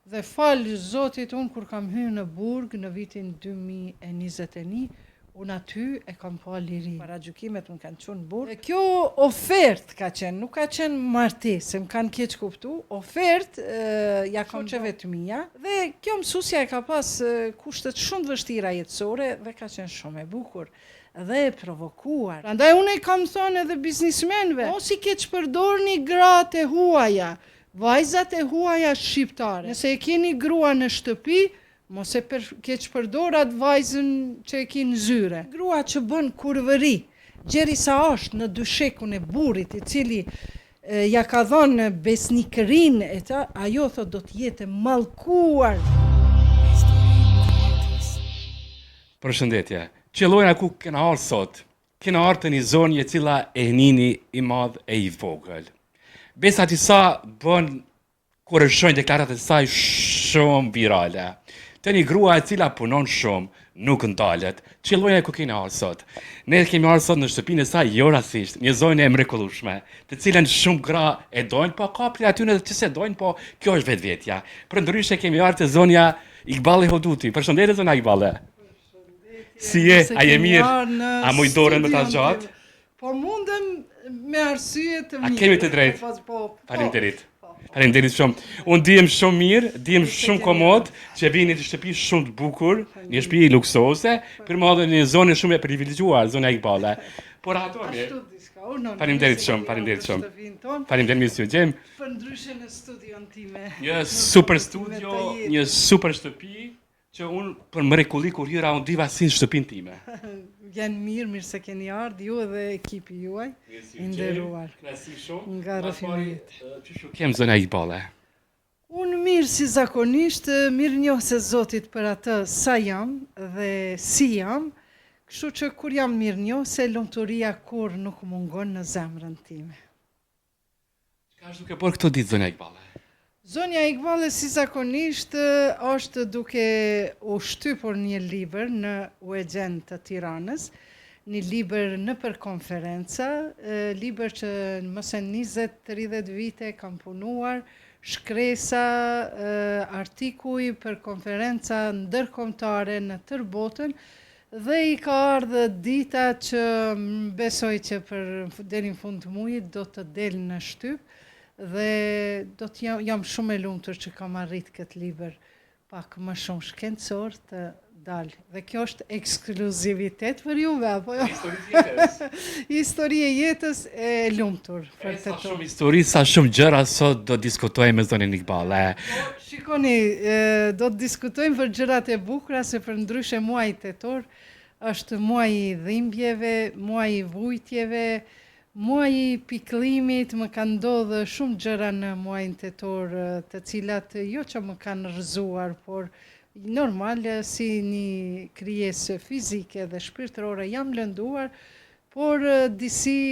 Dhe falë Zotit, unë kur kam hyrë në burg në vitin 2021, unë aty e kam pa liri. Para gjykimet unë kanë qenë burg. Dhe kjo ofert ka qenë, nuk ka qenë martesë, më kanë keq kuptu. Ofert ja kam shoqeve të mia dhe kjo mësuesja e ka pas kushtet shumë të vështira jetësore dhe ka qenë shumë e bukur dhe e provokuar. Prandaj unë i kam thonë edhe biznismenëve, mos i keq përdorni gratë e huaja. Vajzat e huaja shqiptare. Nëse e keni grua në shtëpi, mos e keq përdor atë vajzën që e keni zyre. Grua që bën kurvëri, gjeri sa është në dyshekun e burrit, i cili ja ka dhënë besnikërinë e ta, ajo thot do të jetë mallkuar. Përshëndetje. Qellojna ku kena ardhur sot. Kena ardhur në një zonë e cila e nini i madh e i vogël. Besa disa bën kur shojnë deklaratat e saj shumë virale. Të një grua e cila punon shumë, nuk ndalet. Qellojna ku kena ardhur sot. Ne kemi ardhur sot në shtëpinë e saj jo rastisht, një zonë e mrekullueshme, të cilën shumë gra e dojnë, po ka prej aty që se dojnë, po kjo është vetvetja. Përndryshe kemi ardhur te zonja Iqbali Hoduti. Përshëndetje zonja Iqbali. Si je? A je mirë? A muj dorën me ta gjatë? Po mundem me arsye të mirë. A kemi të drejtë? Faleminderit. Faleminderit shumë. Unë dihem shumë mirë, dihem shumë komod, që vini në shtëpi shumë të bukur, një shtëpi luksoze, për më edhe një zonë shumë e privilegjuar, zona Iqbale. Por ato faleminderit shumë, faleminderit shumë. Faleminderit mirë si u gjem. Përndryshe në studion time. Një super studio, një super shtëpi, që unë për mrekulli kur hyra unë diva si në shtëpinë time. Janë mirë se keni ardhur ju dhe ekipi juaj, i nderuar. Knasi shumë. Nga rrëfimit. Çu kem zona Iqbale. Unë mirë si zakonisht, mirë njoh se Zotit për atë sa jam dhe si jam, kështu që kur jam mirë njoh se lumturia kur nuk mungon në zemrën time. Çka është duke bërë këto ditë zona Iqbale? Zonja Iqbale si zakonisht është duke u shtypur një libër në UEGjen të Tiranës, një libër në për konferenca, libër që më se 20-30 vite kam punuar, shkresa, artikuj për konferenca ndërkombëtare në tërë botën, dhe i ka ardhur dita që besoj që deri në fund të muajit do të del në shtyp. Dhe do të jam shumë e lumtur që kam arrit këtë libër pak më shumë shkencor të dalë. Dhe kjo është ekskluzivitet për juve, apo jo? Histori e jetës e lumtur. Sa shumë histori, sa shumë gjëra sot do diskutojmë me zonën Iqbale. Shikoni, do të diskutojmë për gjërat e bukura, se për ndryshe muaji tetor është muaji i dhimbjeve, muaji i vujtjeve, muaji pikëllimit. Më kanë ndodhur shumë gjëra në muajin tetor, të cilat jo që më kanë rrëzuar, por normal si një krijesë fizike dhe shpirtërore jam lënduar, por disi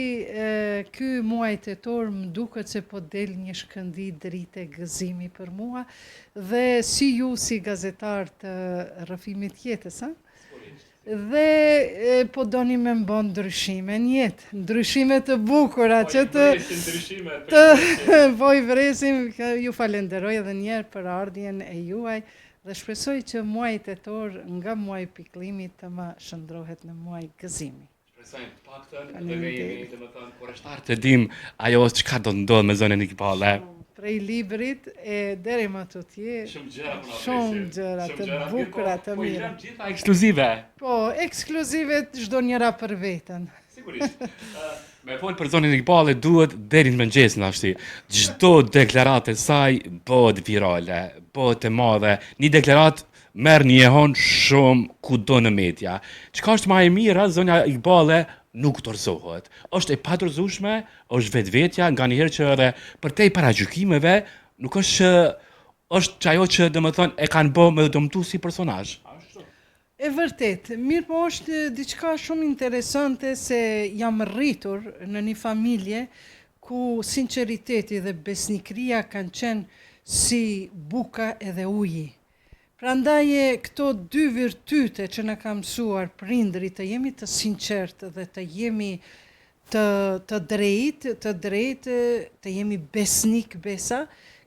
ky muaj tetor më duket se po del një shkëndij drite gëzimi për mua dhe si ju si gazetar të rrëfimit jetës, dhe po doni me më bon ndryshime në jetë, ndryshime të bukura që të po i vresim. Ju falenderoj edhe njerë për ardhjen e juaj dhe shpresoj që muaji tetor nga muaji pikëllimit të më shndrohet në muaj gëzimi. Shpresojmë të paktën dhe ne jemi domethënë kurreshtar të dim ajo çka do të ndodhë me zonën Iqbale. Prej librit e deri më tutje, shumë gjëra të bukura të mira. Po gjitha ekskluzive. Po, ekskluzive çdo njëra për veten. Sigurisht. Me folë për zonën Iqbale duhet deri në mëngjes nashti. Çdo deklaratë e saj bëhet virale, bëhet e madhe. Një deklaratë merr një jehon shumë kudo në media. Çka është më e mira, zonja Iqbale nuk dorëzohet. Është e padorëzueshme, është vetvetja, nganjëherë që edhe për te paragjykimeve nuk është ajo që domethënë e kanë bërë me dëmtu si personazh. E vërtet, mirë po është diçka shumë interesante se jam rritur në një familje ku sinqeriteti dhe besnikëria kanë qenë si buka edhe uji. Prandaj këto dy virtyte që na ka mësuar prindrit, të jemi të sinqertë dhe të jemi të drejtë, të jemi besnik besa,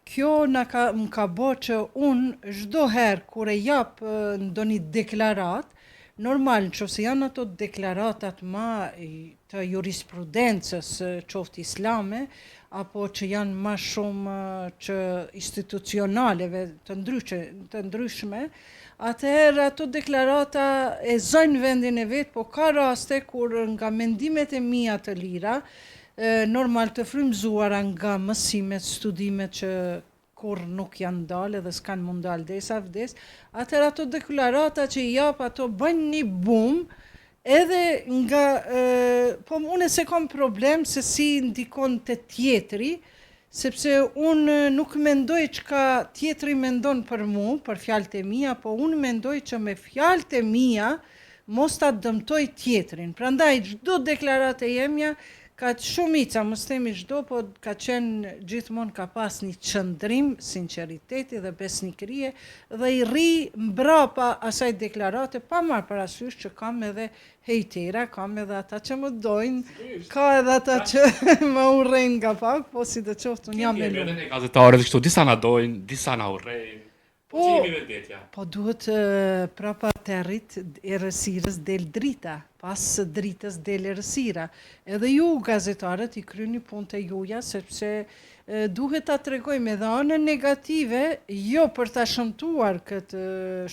kjo më ka bo që unë çdo herë kur e jap ndonjë deklarat, normal, nëse janë ato deklaratat të jurisprudencës qoftë islame, apo që janë ma shumë që institucionaleve të ndryshme, atëherë ato deklarata e zojnë vendin e vetë, po ka raste kur nga mendimet e mia të lira, normal të frymëzuara nga mësimet, studimet që kur nuk janë dalë dhe s'kanë mund dalë desa vdes, atëherë ato deklarata që i jap ato bëjnë një bum, edhe nga, po unë se kam problem se si ndikon të tjetri, sepse unë nuk mendoj çka tjetri mendon për mu, për fjalët e mia, po unë mendoj që me fjalët e mia mos ta dëmtoj tjetrin. Prandaj çdo deklaratë e jemja ka shumica, mos themi çdo, po ka qenë gjithmonë ka pas një qëndrim, sinqeriteti dhe besnikërie dhe i rri mbrapa asaj deklarate pa marrë parasysh që kam edhe hejtera, kam edhe ata që më dojnë, ka edhe ata që më urrejnë nga pak, po si të qoftë unë jam e lumë. Ne gazetarët kështu, disa na dojnë, disa na urrejnë. Po duhet prapa të arrit errësirës del drita, pas dritës del errësira. Edhe ju gazetarët i kryeni punë të juja, sepse duhet ta tregojmë edhe anën negative, jo për ta shëmtuar këtë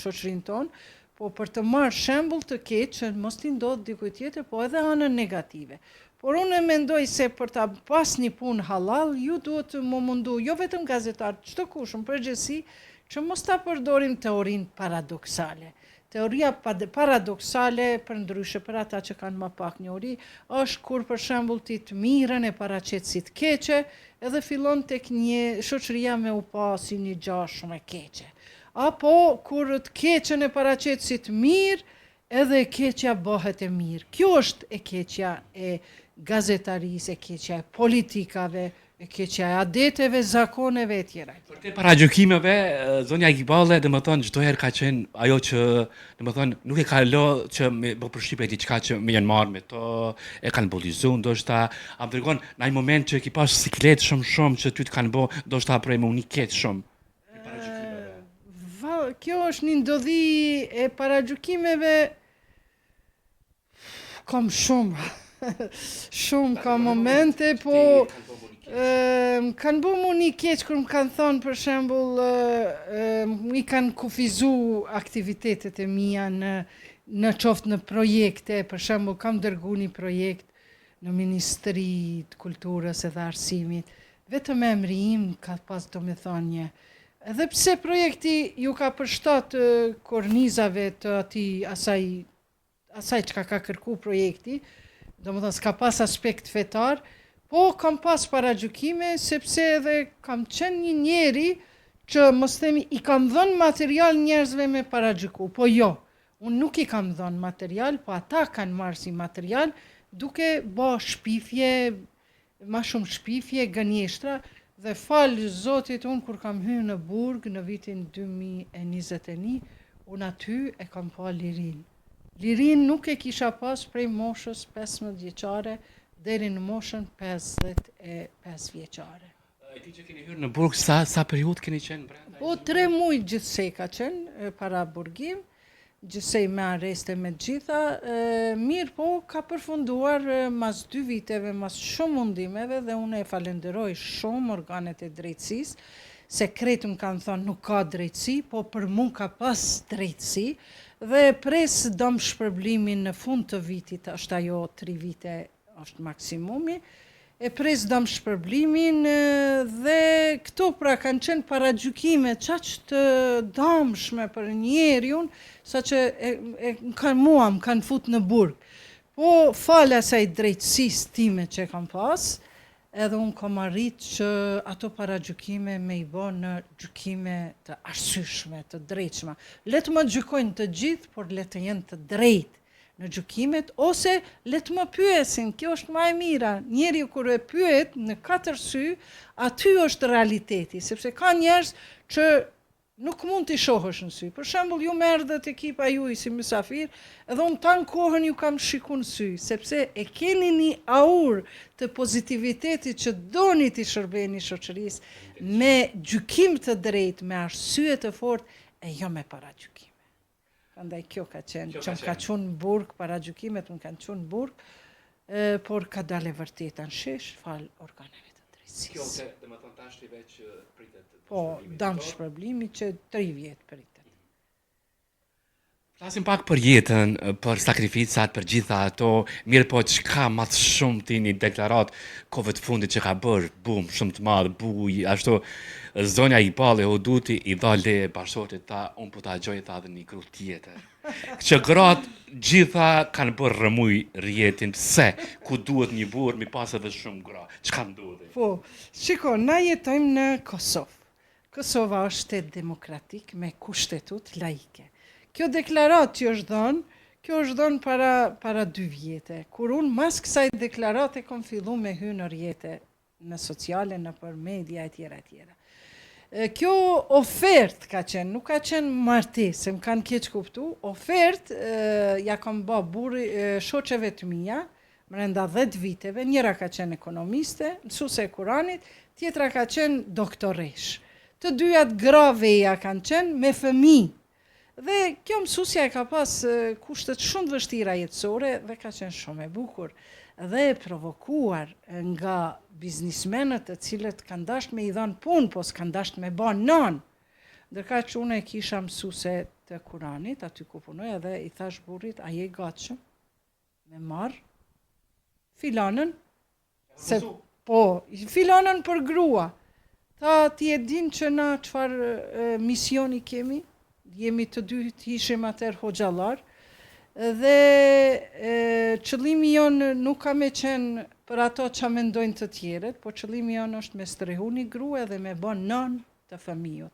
shoqërinë tonë, po për të marrë shembull të keq që mos t'i ndodhë dikujt tjetër, po edhe anën negative. Por unë mendoj se për ta pas një punë halal, ju duhet të më mundu, jo vetëm gazetarët, çdo kush në përgjithësi, që mos ta përdorim teorinë paradoksale. Teoria paradoksale, për ndryshe për ata që kanë më pak njohuri, është kur për shembull ti të mirën e paraqet si të keqe, edhe fillon tek një shoqëria me u pa si një gjë shumë e keqe. Apo kur të keqen e paraqet si të mirë, edhe e keqja bëhet e mirë. Kjo është e keqja e gazetarisë, e keqja e politikave, e keqja e adeteve, zakoneve e tjera. Për te paragjykimeve, zonja Iqbale, domethënë çdo herë ka qenë ajo që domethënë nuk e ka lë që me përshtypje diçka që më janë marrë me to, e kanë bullizuar, ndoshta a më tregon në një moment që ki pas siklet shumë që ty të kanë bë, ndoshta për imunitet shumë. Kjo është një ndodhi e paragjykimeve, kam shumë, shumë ka momente, po kanë bë mu një keq kur më kanë thonë për shembull, i kanë kufizu aktivitetet e mia në qoftë në projekte, për shembull kam dërgu një projekt në Ministri të Kulturës edhe Arsimit, vetëm emri im ka pas domethënie. Edhe pse projekti ju ka përshtat kornizave të asaj çka ka kërku projekti, domethënë s'ka pas aspekt fetar, po kam pas paragjykime sepse edhe kam qenë një njeri që mos themi i kam dhënë material njerëzve me paragjyku, po jo, unë nuk i kam dhënë material, po ata kanë marrë si material duke bë shpifje, ma shumë shpifje, gënjeshtra, dhe falë Zotit unë kur kam hyrë në Burg në vitin 2021, unë aty e kam pa lirin. Lirin nuk e kisha pas prej moshës 15 vjeçare deri në moshën 55 vjeçare. Ti që keni hyrë në Burg, sa periudhë keni qenë brenda? Po 3 muaj gjithsej ka qenë para burgim, gjithsej me arreste me gjitha, mirë po ka përfunduar mas 2 viteve, mas shumë mundimeve dhe unë e falenderoj shumë organet e drejtësisë, se kretë më kanë thonë nuk ka drejtësi, po për mu ka pas drejtësi dhe pres dëm shpërblimin në fund të vitit, është ajo 3 vite është maksimumi, e pres dëm shpërblimin dhe këto pra kanë qenë paragjykime qaq të dëmshme për njeriun, sa që mua më kanë fut në Burg. Po falë asaj drejtësisë time që kam pas, edhe unë kam arrit që ato paragjykime me i bë në gjykime të arsyeshme, të drejtshme. Le të më gjykojnë të gjithë, por le të jenë të drejtë në gjykimet, ose le të më pyesin, kjo është më e mira. Njeri kur e pyet në 4 sy, aty është realiteti, sepse ka njerëz që nuk mund t'i shohësh në sy. Për shembull, ju më erdhët ekipa juaj si mysafir, edhe unë tanë kohën ju kam shiku në sy, sepse e keni një aurë të pozitivitetit që doni t'i shërbeni shoqërisë me gjykim të drejtë, me arsye të fortë e jo me paragjykime. Prandaj kjo ka qenë, që më ka qenë burg, paragjykimet më kanë qenë burg, por ka dalë vërteta në shesh, fal organeve të drejtësisë. Kjo dhe më thonë tash të veç pritet. Po, dam shpërblimi që 3 vjetë pritet. Flasim pak për jetën, për sakrificat, për gjitha ato, mirë po çka më shumë ti një deklarat kohëve të fundit që ka bërë, bum, shumë të madh, buj, ashtu zonja i pale o duti i dha le bashkëshortit ta, unë po ta gjoj ta dhe një gru tjetër. Që gratë gjitha kanë bërë rëmuj rjetin, pse, ku duhet një burr, mi pas edhe shumë gra, çka ndodhi? Po, shiko, na jetojmë në Kosovë. Kosova është shtet demokratik me kushtetut laike. Kjo deklarat që është dhënë, kjo është dhënë para 2 vjete, kur unë mas kësaj deklarate kom fillu me hy në rjete, në sociale, në për media, etjera. Kjo ofert ka qenë, nuk ka qenë martesë, më kanë keq kuptu, ofert ja kom bë burri shoqeve të mia, brenda 10 viteve, njëra ka qenë ekonomiste, mësuese e Kuranit, tjetra ka qenë doktoresh. Të dyjat graveja kanë qenë me fëmijë. Dhe kjo mësusja e ka pas kushtet shumë të vështira jetësore dhe ka qenë shumë e bukur dhe e provokuar nga biznismenët të cilët kanë dasht me i dhënë punë, po s'kan dasht me ba nën. Ndërka që unë e kisha mësuse të Kuranit, aty ku punoj, edhe i thash burrit, a je gatshëm me marr filanën? Filanën për grua. Tha, ti e din që na çfarë misioni kemi? Jemi të dy të ishim atër hoxhallar, dhe qëllimi jonë nuk ka me qenë për ato që mendojnë të tjerët, po qëllimi jonë është me strehu një grua dhe me bën nën të fëmijët.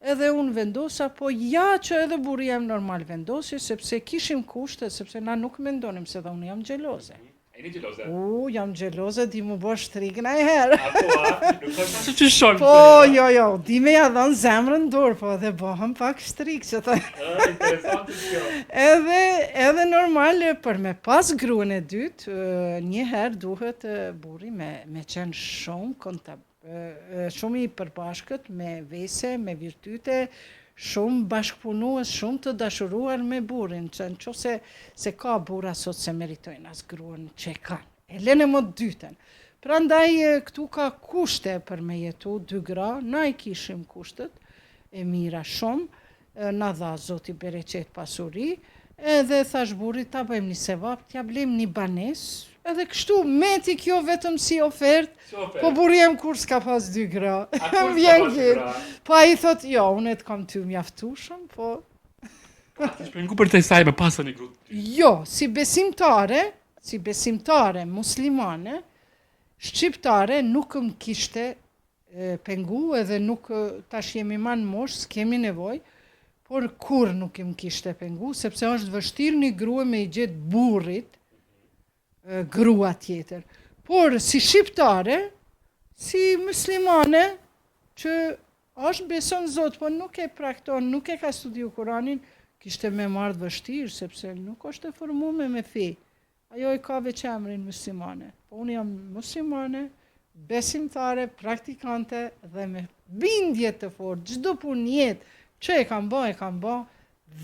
Edhe unë vendosa, po ja që edhe burri jam normal vendosi, sepse kishim kushte, sepse na nuk mendonim se dhe unë jam xheloze. Jeni xheloze? Jam xheloze, di mu bo shtrik në herë. Nuk është që shon. Po, jo, di me ja dhënë zemrën dorë, po dhe bohëm pak shtrik që ta. Interesante kjo. Edhe normal, për me pas gruën e dytë, një herë duhet burri me qenë shumë i përbashkët, me vese, me virtyte, shumë bashkëpunues, shumë të dashuruar me burrin, që në qofse se ka burra sot se meritojnë as gruan që e kanë. E lene më dytën. Prandaj këtu ka kushte për me jetu 2 gra, na i kishim kushtet, e mira shumë, na dha Zoti bereqet pasuri, edhe thash burrit ta bëjmë një sevap, t'ja blejmë një banes, edhe kështu, meti kjo vetëm si ofert, po burri jem kur s'ka pas 2 gra. Po a i thot, jo, unë e të kam ty mjaftushëm, po... Shpengu për të saj me pasën një gru. Jo, si besimtare muslimane, shqiptare nuk më kishte pengu edhe nuk tash jemi ma në mosh, s'kemi nevoj, por kur nuk më kishte pengu, sepse është vështirë një grua me i gjetë burrit, grua tjetër. Por si shqiptare, si muslimane, që është beson Zot, po nuk e prakton, nuk e ka studiu Kuranin, kishte me marrë vështirë, sepse nuk është e formuar me fe. Ajo e ka veç emrin muslimane. Po unë jam muslimane, besimtare, praktikante dhe me bindje të fortë, çdo punë jetë që e kam bë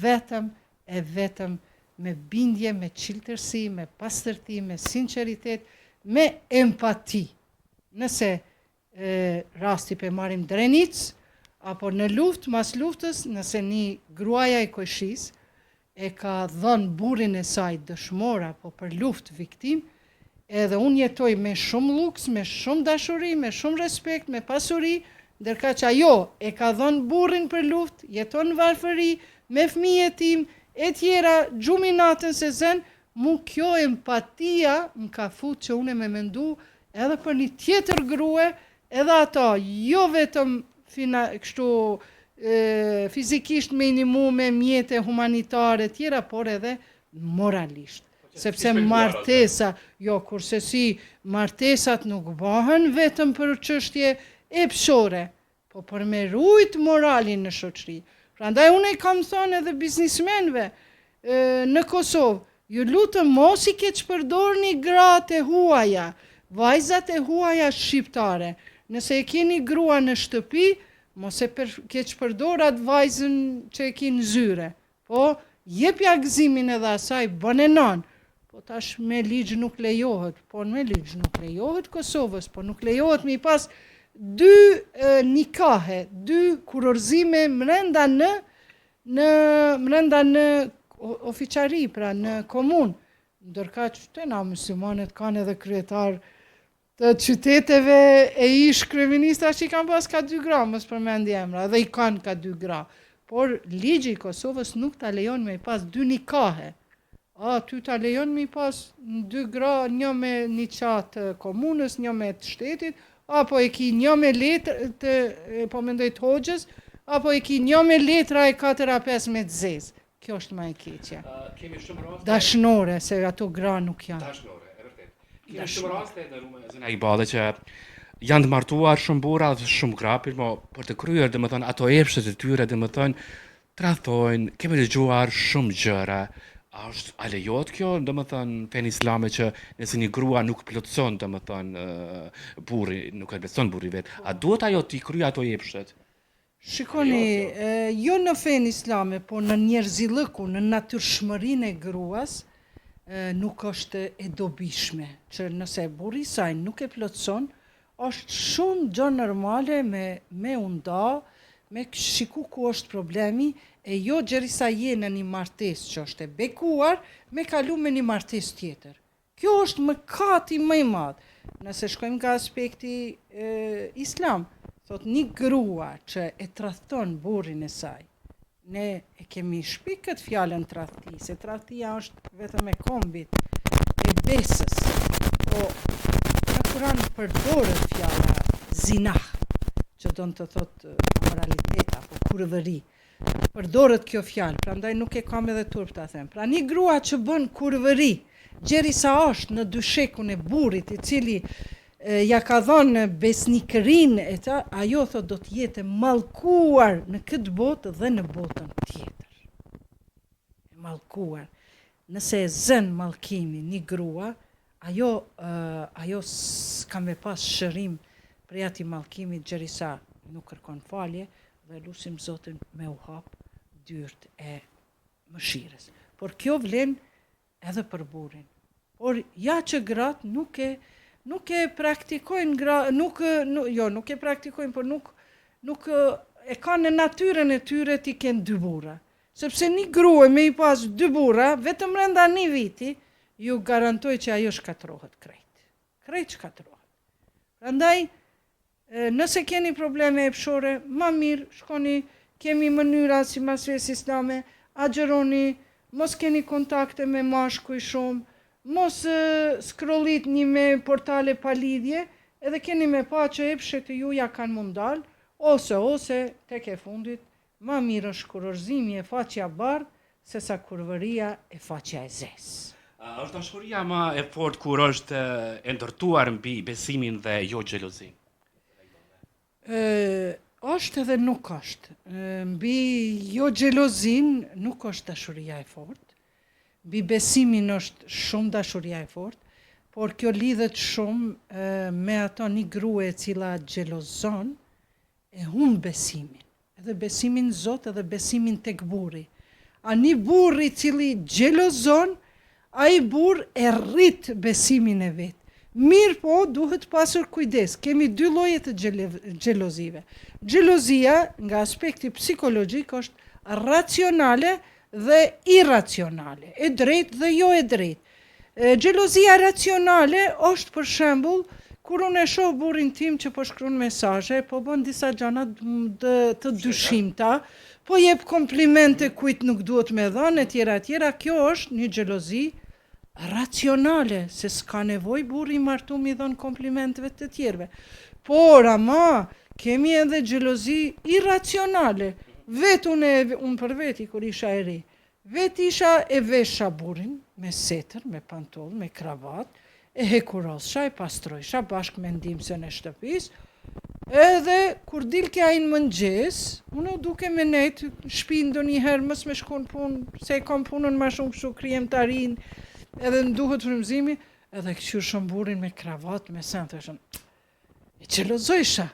vetëm me bindje, me qiltërsi, me pastërti, me sinqeritet, me empati. Nëse rasti pe marim drenic, apo në luftë, mas luftës, nëse një gruaja e kojshis e ka dhënë burrin e saj dëshmor apo për luftë viktim, edhe unë jetoj me shumë luks, me shumë dashuri, me shumë respekt, me pasuri, ndërka që ajo e ka dhënë burrin për luftë, jeton në varfëri, me fëmijët tim, e tjera, gjumi natën se zën, mu kjo empatia më ka fut që unë me mendu edhe për një tjetër grue, edhe ato, jo vetëm kështu fizikisht me mjete humanitare tjera, por edhe moralisht. Sepse martesa, jo, kurse si martesat nuk bëhen vetëm për çështje epshore, po për me rujt moralin në shoqëri. Prandaj unë i kam thonë edhe biznismenve në Kosovë, ju lutëm mos i keq përdorni gratë e huaja, vajzat e huaja shqiptare. Nëse e keni grua në shtëpi, mos e keq përdorat vajzën që e keni zyre. Po, jepja gëzimin edhe asaj, bën e non. Po tash me ligj nuk lejohet, po me ligj nuk lejohet Kosovës, po nuk lejohet me i pas dy nikahe, dy kurorëzime mrenda në ofiçari, pra në komunë. Ndërka që na muslimanet kanë edhe kryetar të qyteteve e ish kryeministra që i kanë pas ka 2 gra, mos përmendi emra, dhe i kanë ka 2 gra. Por ligji i Kosovës nuk ta lejon me i pas 2 nikahe. Ty ta lejon me i pas 2 gra, një me një qatë komunës, një me të shtetit, apo e ki një me letrë, po mendoj të hoxhës, apo e ki një me letra e 4-5 me të zezë. Kjo është ma e keqja. Kemi shumë raste. Dashnore, se ato gra nuk janë. Dashnore, e vërtet. Kemi shumë raste në rume zëna i bade që janë të martuar shumë burra dhe shumë gra, për të kryer, domethënë ato epshet e tyre, domethënë tradhtojnë, kemi dëgjuar shumë gjëra. A lejohet kjo, domethënë fen islame që nëse një grua nuk plotson, domethënë burri, nuk e plotson burri vet, a duhet ajo t'i kryej ato epshet? Shikoni, jo në fen islame, po në njerëzillëku, në natyrshmërinë e gruas, nuk është e dobishme, që nëse burri i saj nuk e plotson, është shumë gjë normale me unda, me shiku ku është problemi, e jo gjerisa je në një martesë që është e bekuar, me kalu me një martesë tjetër. Kjo është mëkati më i madh. Nëse shkojmë nga aspekti islam, thot një grua që e tradhton burrin e saj, ne e kemi shpik këtë fjalën tradhti, se tradhtia është vetëm e kombit, e besës. Po në Kur'an përdoret fjala zinah, që do të thotë amoralitet apo kurvëri. Përdoret kjo fjalë, prandaj nuk e kam edhe turp ta them. Pra një grua që bën kurvëri, gjerisa është në dyshekun e burrit, i cili ja ka dhënë besnikërinë e ta, ajo thot do të jetë mallkuar në këtë botë dhe në botën tjetër. E mallkuar. Nëse e zën mallkimin një grua, ajo s'ka me pas shërim prej atij mallkimit gjerisa nuk kërkon falje dhe lutim Zotin me u hap dyert e mëshirës. Por kjo vlen edhe për burrin. Por ja që gratë nuk e praktikojnë, nuk e praktikojnë, por nuk e kanë në natyrën e tyre t'i kenë 2 burra. Sepse një grua me i pas 2 burra, vetëm brenda 1 viti, ju garantoj që ajo shkatrohet krejt. Krejt shkatrohet. Prandaj, nëse keni probleme epshore, ma mirë, shkoni, kemi mënyra si masves islame, agjeroni, mos keni kontakte me mashkuj shumë, mos scrollit një me portale pa lidhje, edhe keni me pa që epshet e juja kanë mundal, ose tek e fundit, ma mirë është kurorëzimi e faqja bardh, se sa kurvëria e faqja e zezë. Është dashuria më e fortë kur është e ndërtuar mbi besimin dhe jo xhelozin? Është edhe nuk është. Mbi jo xhelozin nuk është dashuria e fortë. Mbi besimin është shumë dashuria e fortë, por kjo lidhet shumë me ato një grua e cila xhelozon e humb besimin. Edhe besimin në Zot, edhe besimin tek burri. A një burr i cili xhelozon, ai burr e rrit besimin e vet. Mirë po, duhet pasur kujdes. Kemi 2 lloje të xhelozive. Xhelozia nga aspekti psikologjik është racionale dhe irracionale, e drejtë dhe jo e drejtë. Xhelozia racionale është për shembull kur unë e shoh burrin tim që po shkruan mesazhe, po bën disa gjëra të dyshimta, po jep komplimente kujt nuk duhet me dhënë etj. Kjo është një xhelozi racionale, se s'ka nevojë burri i martuar mi dhon komplimenteve të tjerëve. Por ama kemi edhe xhelozi irracionale. Unë për veti kur isha e ri, vetë isha e vesha burrin me setër, me pantoll, me kravat, e hekurosha, e pastrojsha bashkë me ndihmësen e shtëpisë, Edhe kur dilke ai në mëngjes, unë duke me nejt shtëpi ndonjëherë mos me shkon punë, se kam punën më shumë kështu krijem të arin, edhe më duhet frymëzimi, edhe këshyr burrin me kravat, me sen, thashën, e qelozojsha.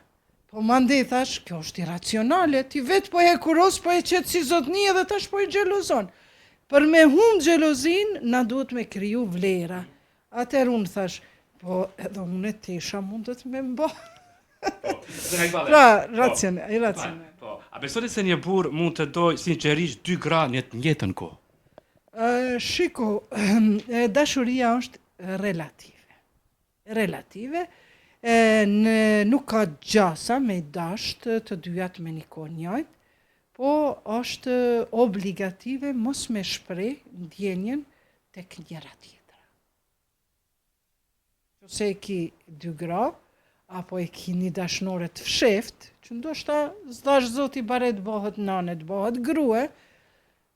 Po mandej thash, kjo është iracionale, ti vetë po e kuros, po e qetë si zotni edhe tash po e xhelozon. Për me humb xhelozin, na duhet me kriju vlera. Atëherë unë thash, po edhe unë e tesha mundet me mba. Pra, iracionale. Po, a besoni se një burr mund të doj sinqerisht 2 gra në të njëjtën kohë? Shiko, dashuria është relative. Nuk ka gjasa me dasht të dyjat me një kohë njëjtë, po është obligative mos me shpreh ndjenjen tek njëra tjetra. Nëse e ki 2 gra, apo e ki një dashnore të fsheft, që ndoshta s'dash zoti baret bëhet nane, të bëhet grue,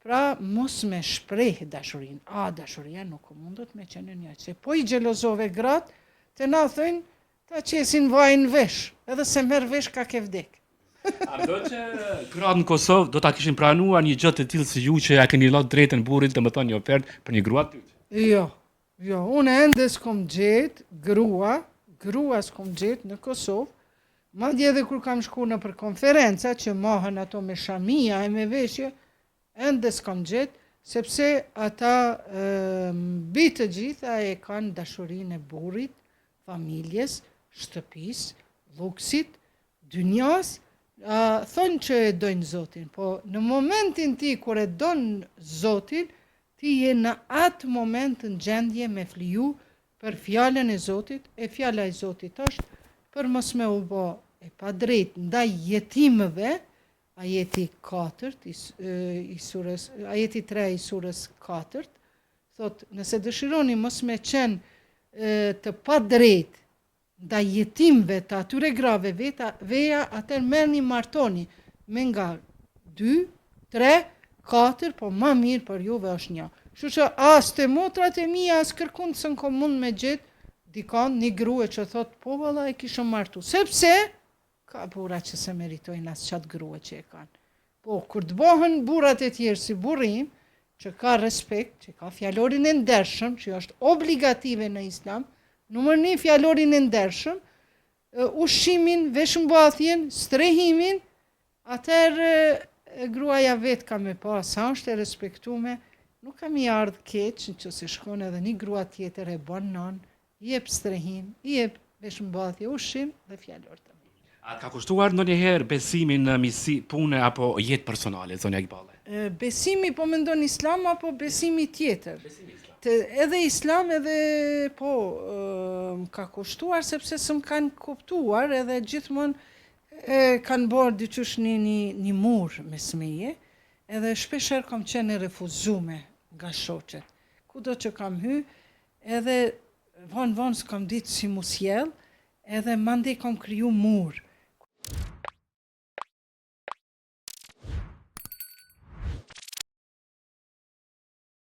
pra mos me shpreh dashurin. Dashuria nuk mundet me qenë njëjtë. Se po i xhelozove gratë, të na thënë, ta qesin vajnë vesh, edhe se merr vesh ka ke vdek. A do që gratë në Kosovë do ta kishin pranuar një gjë të tillë si ju që ja keni lënë drejtën burrit të më thonë një ofertë për një grua ty? Jo, unë ende s'kom gjetë grua s'kom gjetë në Kosovë, madje edhe kur kam shku në për konferenca që mohën ato me shamia e me veshje, ende s'kom gjetë, sepse ata mbi të gjitha e kanë dashurinë e burrit, familjes, shtëpis, luksit, dynjas, thonë që e dojnë Zotin, po në momentin ti kur e donë Zotin, ti je në atë moment në gjendje me fliju për fjallën e Zotit, e fjalla e Zotit është për mos me u bë e pa drejt ndaj jetimëve, ajeti 4 ajeti 3 i surës 4, thot nëse dëshironi mos me qenë të pa drejt ndaj jetimëve të atyre grave veja, atër merrni martoni me nga 2, 3, 4, po ma mirë për juve është një. Kështu që as të motrat e mia as kërkun së në komun me gjithë dikon një grue që thot po valla e kishëm martu. Sepse ka burra që se meritojnë as qatë grue që e kanë. Po kur të bëhen burrat e tjerë si burrim, që ka respekt, që ka fjalorin e ndershëm, që është obligative në Islam, numër 1 fjalorin e ndershëm, ushqimin, veshmbathjen, strehimin, atëherë gruaja vetë ka me pa, sa është e respektume, nuk kam i ardhë keq, në që se shkon edhe një grua tjetër e bën non, i jep strehim, i jep veshmbathje, ushqim dhe fjalor të mirë. A ka kushtuar ndonjëherë besimi në misi pune apo jetë personale, zonja Iqbale? Besimi po mendon Islam apo besimi tjetër? Besimi Islam. Edhe Islam edhe po më ka kushtuar sepse s'm kanë kuptuar edhe gjithmonë kanë bërë dyqysh një mur mes meje, edhe shpesher kam qenë refuzume nga shoqet. Kudo që kam hy, edhe vonë s'kam ditë si mu sjell, edhe mandej kam kriju mur.